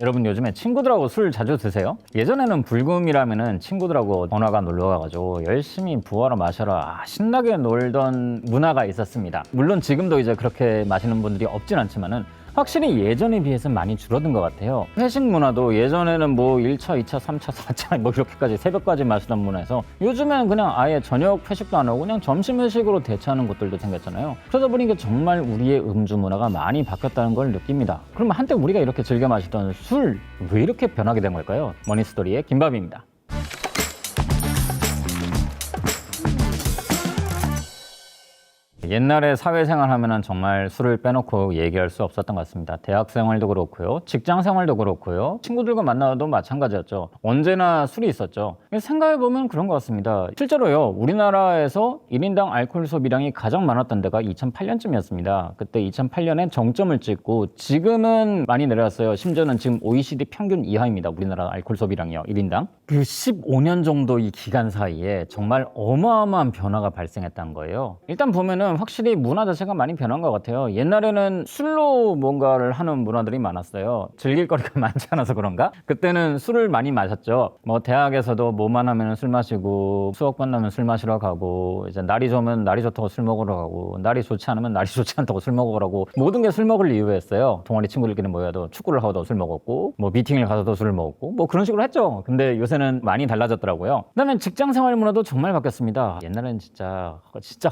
여러분 요즘에 친구들하고 술 자주 드세요? 예전에는 불금이라면은 친구들하고 번화가 놀러 가가지고 열심히 부어라 마셔라 신나게 놀던 문화가 있었습니다. 물론 지금도 이제 그렇게 마시는 분들이 없진 않지만은 확실히 예전에 비해서 많이 줄어든 것 같아요. 회식 문화도 예전에는 뭐 1차, 2차, 3차, 4차 뭐 이렇게까지 새벽까지 마시던 문화에서 요즘엔 그냥 아예 저녁 회식도 안 하고 그냥 점심 회식으로 대체하는 곳들도 생겼잖아요. 그러다 보니까 정말 우리의 음주 문화가 많이 바뀌었다는 걸 느낍니다. 그럼 한때 우리가 이렇게 즐겨 마시던 술 왜 이렇게 변하게 된 걸까요? 머니스토리의 김밥입니다. 옛날에 사회생활 하면은 정말 술을 빼놓고 얘기할 수 없었던 것 같습니다. 대학 생활도 그렇고요. 직장 생활도 그렇고요. 친구들과 만나도 마찬가지였죠. 언제나 술이 있었죠. 생각해보면 그런 것 같습니다. 실제로요, 우리나라에서 1인당 알코올 소비량이 가장 많았던 데가 2008년쯤이었습니다. 그때 2008년에 정점을 찍고 지금은 많이 내려왔어요. 심지어는 지금 OECD 평균 이하입니다. 우리나라 알코올 소비량이요, 1인당. 그 15년 정도 이 기간 사이에 정말 어마어마한 변화가 발생했다는 거예요. 일단 보면은 확실히 문화 자체가 많이 변한 것 같아요. 옛날에는 술로 뭔가를 하는 문화들이 많았어요. 즐길 거리가 많지 않아서 그런가? 그때는 술을 많이 마셨죠. 뭐 대학에서도 뭐만 하면 술 마시고 수업 끝나면 술 마시러 가고 이제 날이 좋으면 날이 좋다고 술 먹으러 가고 날이 좋지 않으면 날이 좋지 않다고 술 먹으러 가고 모든 게 술 먹을 이유였어요. 동아리 친구들끼리 모여도 축구를 하고도 술 먹었고 뭐 미팅을 가서도 술을 먹었고 뭐 그런 식으로 했죠. 근데 요새는 많이 달라졌더라고요. 그다음에 직장 생활 문화도 정말 바뀌었습니다. 옛날엔 진짜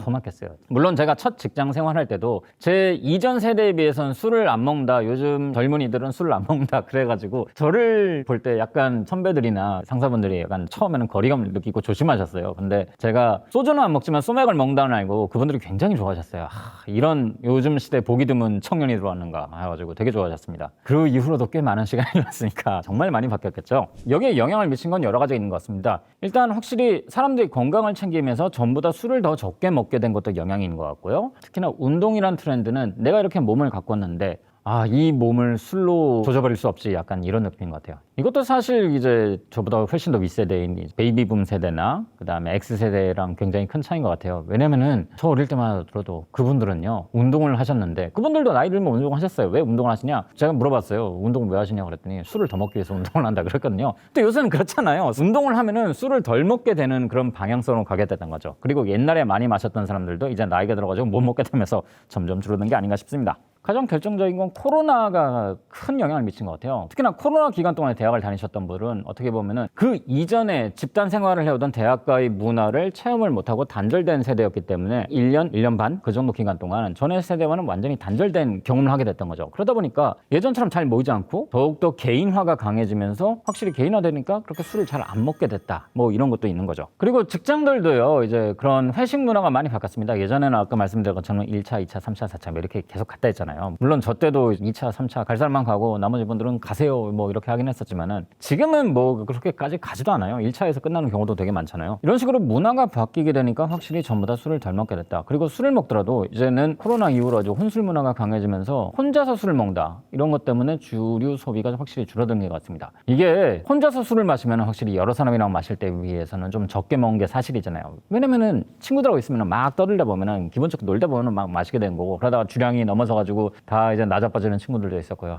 험악했어요. 물론 제가 첫 직장 생활할 때도 제 이전 세대에 비해서는 술을 안 먹는다. 요즘 젊은이들은 술을 안 먹는다. 그래가지고 저를 볼 때 약간 선배들이나 상사분들이 약간 처음에는 거리감을 느끼고 조심하셨어요. 근데 제가 소주는 안 먹지만 소맥을 먹는다는 알고 그분들이 굉장히 좋아하셨어요. 이런 요즘 시대 보기 드문 청년이 들어왔는가 해가지고 되게 좋아하셨습니다. 그 이후로도 꽤 많은 시간이 흘렀으니까 정말 많이 바뀌었겠죠. 여기에 영향을 미친 건 여러 가지 있는 것 같습니다. 일단 확실히 사람들이 건강을 챙기면서 전부 다 술을 더 적게 먹게 된 것도 영향이 있는 것 같고요. 특히나 운동이란 트렌드는 내가 이렇게 몸을 가꿨는데 이 몸을 술로 조져버릴 수 없지 약간 이런 느낌인 것 같아요. 이것도 사실 이제 저보다 훨씬 더 윗세대인 베이비붐 세대나 그다음에 X세대랑 굉장히 큰 차이인 것 같아요. 왜냐면은 저 어릴 때만 들어도 그분들은요 운동을 하셨는데 그분들도 나이 들면 운동하셨어요. 왜 운동을 하시냐? 제가 물어봤어요. 운동을 왜 하시냐고 그랬더니 술을 더 먹기 위해서 운동을 한다 그랬거든요. 근데 요새는 그렇잖아요. 운동을 하면은 술을 덜 먹게 되는 그런 방향성으로 가게 됐던 거죠. 그리고 옛날에 많이 마셨던 사람들도 이제 나이가 들어가지고 못 먹게 되면서 점점 줄어든 게 아닌가 싶습니다. 가장 결정적인 건 코로나가 큰 영향을 미친 것 같아요. 특히나 코로나 기간 동안에 대학을 다니셨던 분은 어떻게 보면은 그 이전에 집단 생활을 해오던 대학가의 문화를 체험을 못하고 단절된 세대였기 때문에 1년, 1년 반 그 정도 기간 동안 전의 세대와는 완전히 단절된 경험을 하게 됐던 거죠. 그러다 보니까 예전처럼 잘 모이지 않고 더욱더 개인화가 강해지면서 확실히 개인화되니까 그렇게 술을 잘 안 먹게 됐다. 뭐 이런 것도 있는 거죠. 그리고 직장들도요. 이제 그런 회식 문화가 많이 바뀌었습니다. 예전에는 아까 말씀드린 것처럼 1차, 2차, 3차, 4차 뭐 이렇게 계속 갔다 했잖아요. 물론 저 때도 2차, 3차 갈 사람만 가고 나머지 분들은 가세요 뭐 이렇게 하긴 했었지만은 지금은 뭐 그렇게까지 가지도 않아요. 1차에서 끝나는 경우도 되게 많잖아요. 이런 식으로 문화가 바뀌게 되니까 확실히 전부 다 술을 덜 먹게 됐다. 그리고 술을 먹더라도 이제는 코로나 이후로 아주 혼술 문화가 강해지면서 혼자서 술을 먹는다. 이런 것 때문에 주류 소비가 확실히 줄어든 것 같습니다. 이게 혼자서 술을 마시면 확실히 여러 사람이랑 마실 때 비해서는 좀 적게 먹는 게 사실이잖아요. 왜냐면은 친구들하고 있으면 막 떠들다 보면은 기본적으로 놀다 보면은 막 마시게 되는 거고 그러다가 주량이 넘어서가지고 다 이제 나자빠지는 친구들도 있었고요.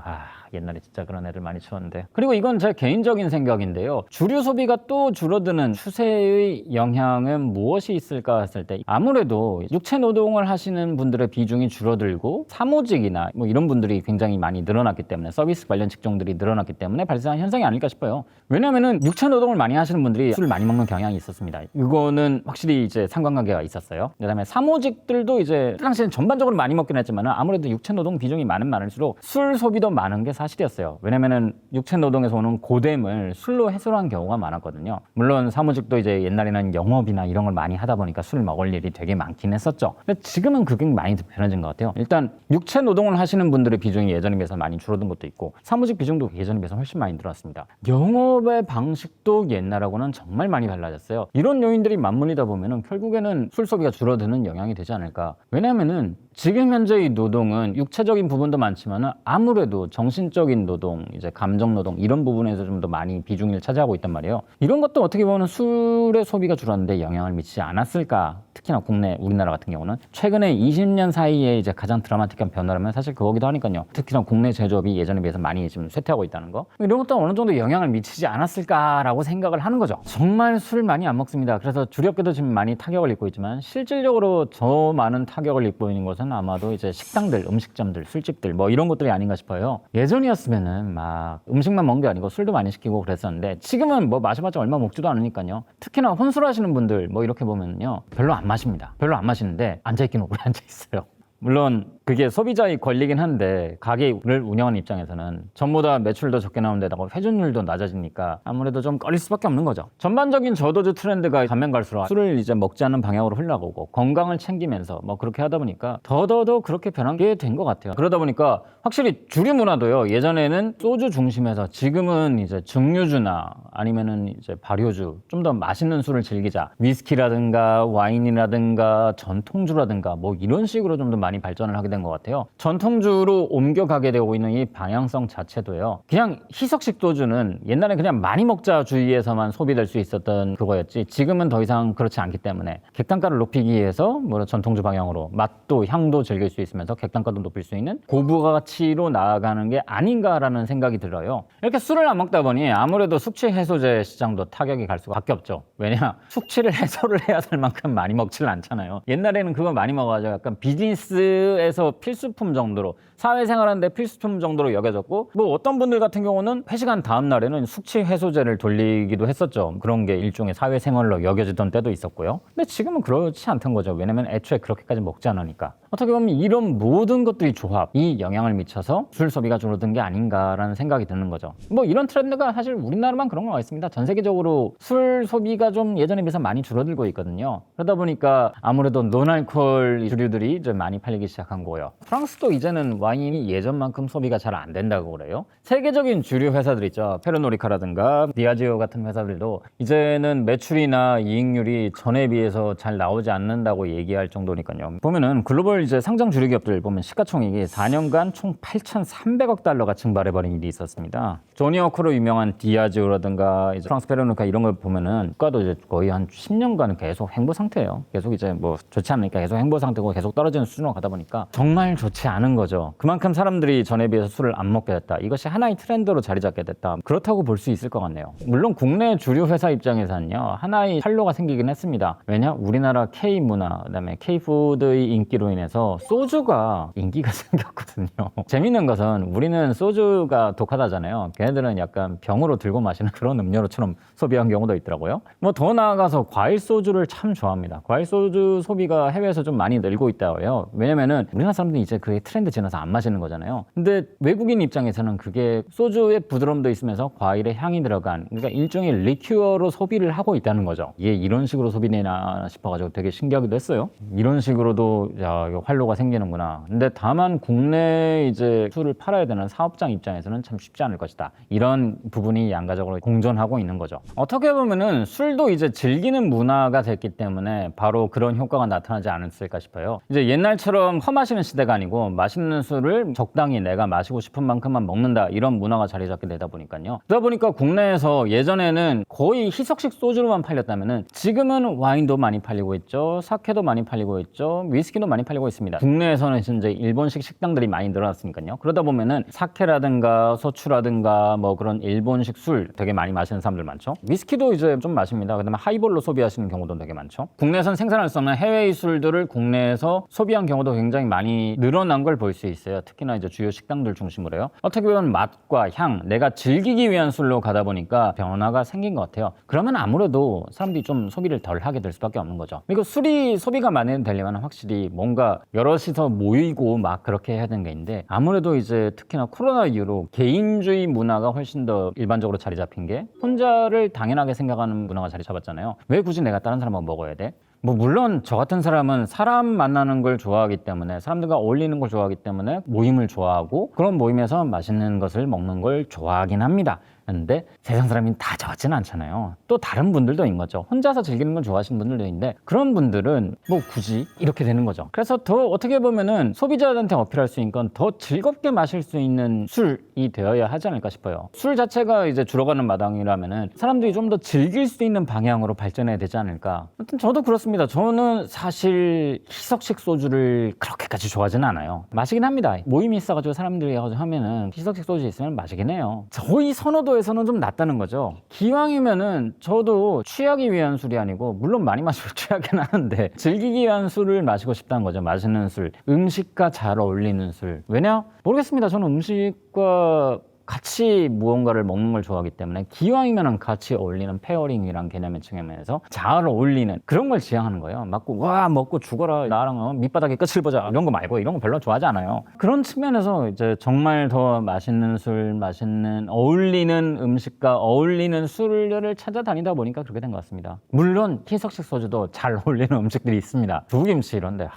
옛날에 진짜 그런 애들 많이 치웠는데. 그리고 이건 제 개인적인 생각인데요. 주류 소비가 또 줄어드는 추세의 영향은 무엇이 있을까 했을 때 아무래도 육체 노동을 하시는 분들의 비중이 줄어들고 사무직이나 뭐 이런 분들이 굉장히 많이 늘어났기 때문에 서비스 관련 직종들이 늘어났기 때문에 발생한 현상이 아닐까 싶어요. 왜냐면은 육체 노동을 많이 하시는 분들이 술을 많이 먹는 경향이 있었습니다. 이거는 확실히 이제 상관관계가 있었어요. 그다음에 사무직들도 이제 당시엔 전반적으로 많이 먹긴 했지만 아무래도 육체 노동 비중이 많을수록 술 소비도 많은 게 사실이었어요. 왜냐면은 육체 노동에서 오는 고됨을 술로 해소한 경우가 많았거든요. 물론 사무직도 이제 옛날에는 영업이나 이런 걸 많이 하다 보니까 술 먹을 일이 되게 많긴 했었죠. 근데 지금은 그게 많이 변해진 것 같아요. 일단 육체 노동을 하시는 분들의 비중이 예전에 비해서 많이 줄어든 것도 있고 사무직 비중도 예전에 비해서 훨씬 많이 늘어났습니다. 영업의 방식도 옛날하고는 정말 많이 달라졌어요. 이런 요인들이 맞물리다 보면은 결국에는 술 소비가 줄어드는 영향이 되지 않을까. 왜냐면은 지금 현재의 노동은 육체적인 부분도 많지만 아무래도 정신적인 신적인 노동, 이제 감정 노동 이런 부분에서 좀 더 많이 비중을 차지하고 있단 말이에요. 이런 것도 어떻게 보면 술의 소비가 줄었는데 영향을 미치지 않았을까? 특히나 국내 우리나라 같은 경우는 최근에 20년 사이에 이제 가장 드라마틱한 변화라면 사실 그거기도 하니까요. 특히나 국내 제조업이 예전에 비해서 많이 지금 쇠퇴하고 있다는 거. 이런 것도 어느 정도 영향을 미치지 않았을까라고 생각을 하는 거죠. 정말 술 많이 안 먹습니다. 그래서 주력계도 지금 많이 타격을 입고 있지만 실질적으로 저 많은 타격을 입고 있는 것은 아마도 이제 식당들, 음식점들, 술집들 뭐 이런 것들이 아닌가 싶어요. 예전이었으면은 막 음식만 먹는 게 아니고 술도 많이 시키고 그랬었는데 지금은 뭐 마셔봤자 얼마 먹지도 않으니까요. 특히나 혼술하시는 분들 뭐 이렇게 보면요. 별로 안 마십니다. 별로 안 마시는데 앉아있긴 오래 앉아있어요. 물론 그게 소비자의 권리긴 한데 가게를 운영하는 입장에서는 전보다 매출도 적게 나오는 데다가 회전율도 낮아지니까 아무래도 좀 꺼릴 수밖에 없는 거죠. 전반적인 저도주 트렌드가 가면 갈수록 술을 이제 먹지 않는 방향으로 흘러가고 건강을 챙기면서 뭐 그렇게 하다 보니까 더더더 그렇게 변한 게 된 것 같아요. 그러다 보니까 확실히 주류 문화도요. 예전에는 소주 중심에서 지금은 이제 증류주나 아니면은 이제 발효주 좀 더 맛있는 술을 즐기자. 위스키라든가 와인이라든가 전통주라든가 뭐 이런 식으로 좀 더 많이 발전을 하게 된 것 같아요. 전통주로 옮겨가게 되고 있는 이 방향성 자체도요. 그냥 희석식 소주는 옛날에 그냥 많이 먹자 주의에서만 소비될 수 있었던 그거였지 지금은 더 이상 그렇지 않기 때문에 객단가를 높이기 위해서 뭐 전통주 방향으로 맛도 향도 즐길 수 있으면서 객단가도 높일 수 있는 고부가치로 나아가는 게 아닌가라는 생각이 들어요. 이렇게 술을 안 먹다 보니 아무래도 숙취 해소제 시장도 타격이 갈 수밖에 없죠. 왜냐 숙취를 해소를 해야 될 만큼 많이 먹지를 않잖아요. 옛날에는 그거 많이 먹어가지고 약간 비즈니스에서 필수품 정도로 사회생활하는데 필수품 정도로 여겨졌고 뭐 어떤 분들 같은 경우는 회식한 다음 날에는 숙취 해소제를 돌리기도 했었죠. 그런 게 일종의 사회생활로 여겨지던 때도 있었고요. 근데 지금은 그렇지 않던 거죠. 왜냐면 애초에 그렇게까지 먹지 않으니까. 어떻게 보면 이런 모든 것들이 조합이 영향을 미쳐서 술 소비가 줄어든 게 아닌가라는 생각이 드는 거죠. 뭐 이런 트렌드가 사실 우리나라만 그런 것 같습니다. 전 세계적으로 술 소비가 좀 예전에 비해서 많이 줄어들고 있거든요. 그러다 보니까 아무래도 논알코올 주류들이 좀 많이 팔리기 시작한 거예요. 프랑스도 이제는 와인이 예전만큼 소비가 잘 안 된다고 그래요. 세계적인 주류 회사들 있죠. 페르노리카라든가 디아지오 같은 회사들도 이제는 매출이나 이익률이 전에 비해서 잘 나오지 않는다고 얘기할 정도니까요. 보면은 글로벌 이제 상장 주류 기업들 보면 시가총액이 4년간 총 8,300억 달러가 증발해버린 일이 있었습니다. 조니워크로 유명한 디아지오라든가 이제 프랑스 페르노리카 이런 걸 보면은 국가도 이제 거의 한 10년간 계속 횡보 상태예요. 계속 이제 뭐 좋지 않으니까 계속 횡보 상태고 계속 떨어지는 수준으로 가다 보니까 정말 좋지 않은 거죠. 그만큼 사람들이 전에 비해서 술을 안 먹게 됐다. 이것이 하나의 트렌드로 자리 잡게 됐다. 그렇다고 볼 수 있을 것 같네요. 물론 국내 주류 회사 입장에서는요. 하나의 활로가 생기긴 했습니다. 왜냐? 우리나라 K-문화, 그다음에 K-푸드의 인기로 인해서 소주가 인기가 생겼거든요. 재밌는 것은 우리는 소주가 독하다잖아요. 걔네들은 약간 병으로 들고 마시는 그런 음료로처럼 소비한 경우도 있더라고요. 뭐 더 나아가서 과일 소주를 참 좋아합니다. 과일 소주 소비가 해외에서 좀 많이 늘고 있다고 해요. 왜냐면은 우리나라 사람들이 이제 그게 트렌드 지나서 안 마시는 거잖아요. 근데 외국인 입장에서는 그게 소주의 부드러움도 있으면서 과일의 향이 들어간 그러니까 일종의 리큐어로 소비를 하고 있다는 거죠. 이게 이런 식으로 소비되나 싶어가지고 되게 신기하기도 했어요. 이런 식으로도 야, 이거 활로가 생기는구나. 근데 다만 국내 이제 술을 팔아야 되는 사업장 입장에서는 참 쉽지 않을 것이다. 이런 부분이 양가적으로 공존하고 있는 거죠. 어떻게 보면은 술도 이제 즐기는 문화가 됐기 때문에 바로 그런 효과가 나타나지 않았을까 싶어요. 이제 옛날처럼 허마시는 시대가 아니고 맛있는 술을 적당히 내가 마시고 싶은 만큼만 먹는다 이런 문화가 자리 잡게 되다 보니까요. 그러다 보니까 국내에서 예전에는 거의 희석식 소주로만 팔렸다면은 지금은 와인도 많이 팔리고 있죠. 사케도 많이 팔리고 있죠. 위스키도 많이 팔리고 있습니다. 국내에서는 이제 일본식 식당들이 많이 늘어났으니까요. 그러다 보면은 사케라든가 소추라든가 뭐 그런 일본식 술 되게 많이 마시는 사람들 많죠. 위스키도 이제 좀 마십니다. 그다음에 하이볼로 소비하시는 경우도 되게 많죠. 국내에선 생산할 수 없는 해외의 술들을 국내에서 소비한 경우도 굉장히 많이 늘어난 걸 볼 수 있어요. 특히나 이제 주요 식당들 중심으로요. 어떻게 보면 맛과 향, 내가 즐기기 위한 술로 가다 보니까 변화가 생긴 것 같아요. 그러면 아무래도 사람들이 좀 소비를 덜 하게 될 수밖에 없는 거죠. 그리고 술이 소비가 많이 되려면 확실히 뭔가 여럿이서 모이고 막 그렇게 해야 되는 게 있는데 아무래도 이제 특히나 코로나 이후로 개인주의 문화가 훨씬 더 일반적으로 자리 잡힌 게 혼자를 당연하게 생각하는 문화가 자리 잡았잖아요. 왜 굳이 내가 다른 사람하고 먹어야 돼? 뭐 물론 저 같은 사람은 사람 만나는 걸 좋아하기 때문에 사람들과 어울리는 걸 좋아하기 때문에 모임을 좋아하고 그런 모임에서 맛있는 것을 먹는 걸 좋아하긴 합니다. 근데 세상 사람이 다 저같지는 않잖아요. 또 다른 분들도 있는 거죠. 혼자서 즐기는 걸 좋아하시는 분들도 있는데 그런 분들은 뭐 굳이 이렇게 되는 거죠. 그래서 더 어떻게 보면은 소비자들한테 어필할 수 있는 건 더 즐겁게 마실 수 있는 술이 되어야 하지 않을까 싶어요. 술 자체가 이제 줄어가는 마당이라면은 사람들이 좀 더 즐길 수 있는 방향으로 발전해야 되지 않을까. 아무튼 저도 그렇습니다. 저는 사실 희석식 소주를 그렇게까지 좋아하지는 않아요. 마시긴 합니다. 모임이 있어가지고 사람들이 하면은 희석식 소주 있으면 마시긴 해요. 저희 선호도에서는 좀 낫다는 거죠. 기왕이면은 저도 취하기 위한 술이 아니고 물론 많이 마시고 취하긴 하는데 즐기기 위한 술을 마시고 싶다는 거죠. 맛있는 술, 음식과 잘 어울리는 술. 왜냐? 모르겠습니다. 저는 음식과 같이 무언가를 먹는 걸 좋아하기 때문에 기왕이면 같이 어울리는 페어링이란 개념의 측면에서 잘 어울리는 그런 걸 지향하는 거예요. 와 먹고 죽어라 나랑 밑바닥의 끝을 보자 이런 거 말고 이런 거 별로 좋아하지 않아요. 그런 측면에서 이제 정말 더 맛있는 술, 맛있는 어울리는 음식과 어울리는 술을 찾아다니다 보니까 그렇게 된 것 같습니다. 물론 희석식 소주도 잘 어울리는 음식들이 있습니다. 두부김치 이런데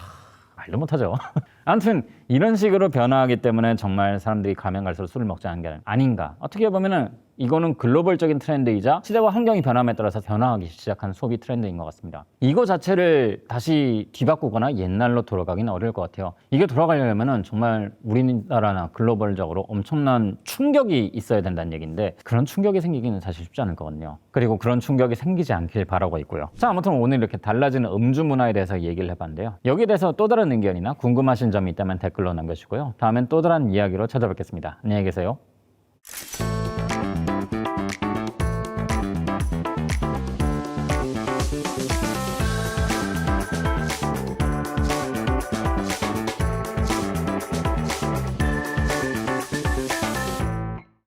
말도 못하죠. 아무튼 이런 식으로 변화하기 때문에 정말 사람들이 가면 갈수록 술을 먹지 않는 게 아닌가. 어떻게 보면은 이거는 글로벌적인 트렌드이자 시대와 환경이 변함에 따라서 변화하기 시작한 소비 트렌드인 것 같습니다. 이거 자체를 다시 뒤바꾸거나 옛날로 돌아가기는 어려울 것 같아요. 이게 돌아가려면은 정말 우리나라나 글로벌적으로 엄청난 충격이 있어야 된다는 얘기인데 그런 충격이 생기기는 사실 쉽지 않을 거거든요. 그리고 그런 충격이 생기지 않길 바라고 있고요. 자, 아무튼 오늘 이렇게 달라지는 음주 문화에 대해서 얘기를 해봤는데요. 여기에 대해서 또 다른 의견이나 궁금하신 점이 있다면 댓글로 남겨주시고요. 다음엔 또 다른 이야기로 찾아뵙겠습니다. 안녕히 계세요.